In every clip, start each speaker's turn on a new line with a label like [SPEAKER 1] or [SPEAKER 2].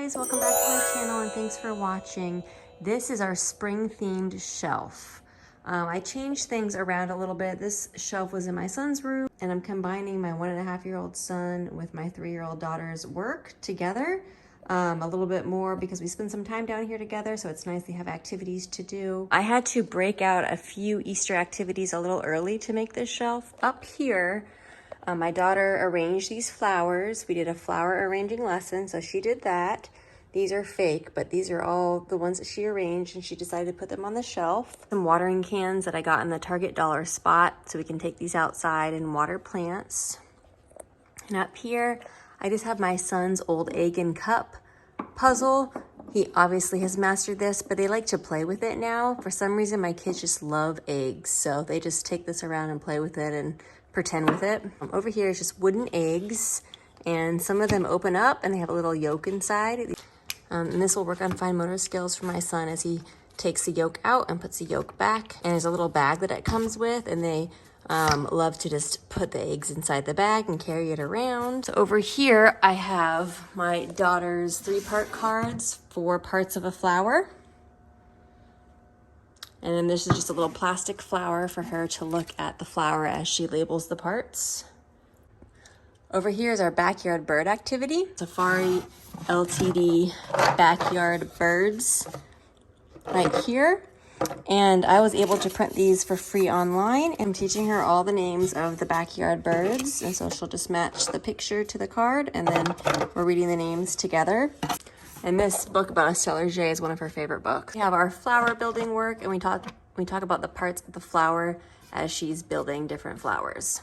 [SPEAKER 1] guys, welcome back to my channel and thanks for watching. This is our spring themed shelf. I changed things around a little bit. This shelf was in my son's room and I'm combining my 1.5-year-old son with my 3-year-old daughter's work together a little bit more because we spend some time down here together, so it's nice they have activities to do. I had to break out a few Easter activities a little early to make this shelf. Up here, my daughter arranged these flowers. We did a flower arranging lesson, so she did that. These are fake, but these are all the ones that she arranged, and she decided to put them on the shelf. Some watering cans that I got in the Target dollar spot, so we can take these outside and water plants. And up here, I just have my son's old egg and cup puzzle. He obviously has mastered this, but they like to play with it now. For some reason, my kids just love eggs, so they just take this around and play with it and pretend with it. Over here is just wooden eggs, and some of them open up and they have a little yolk inside. And this will work on fine motor skills for my son as he takes the yolk out and puts the yolk back. And there's a little bag that it comes with, and they love to just put the eggs inside the bag and carry it around. So over here, I have my daughter's 3-part cards for parts of a flower. And then this is just a little plastic flower for her to look at the flower as she labels the parts. Over here is our backyard bird activity. Safari LTD backyard birds right here. And I was able to print these for free online. I'm teaching her all the names of the backyard birds. And so she'll just match the picture to the card, and then we're reading the names together. And this book about Estelle J is one of her favorite books. We have our flower building work, and we talk about the parts of the flower as she's building different flowers.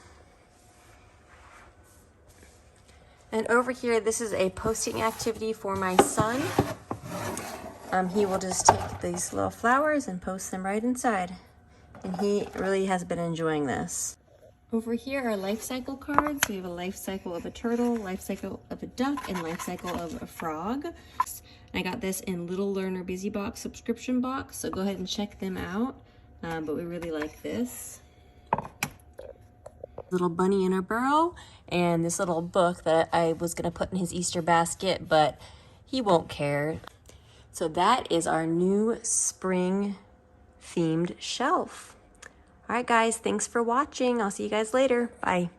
[SPEAKER 1] And over here, this is a posting activity for my son. He will just take these little flowers and post them right inside. And he really has been enjoying this. Over here are life cycle cards. We have a life cycle of a turtle, life cycle of a duck, and life cycle of a frog. I got this in Little Learner Busy Box subscription box, so go ahead and check them out. But we really like this. Little bunny in a burrow, and this little book that I was gonna put in his Easter basket, but he won't care. So that is our new spring themed shelf. All right, guys, thanks for watching. I'll see you guys later. Bye.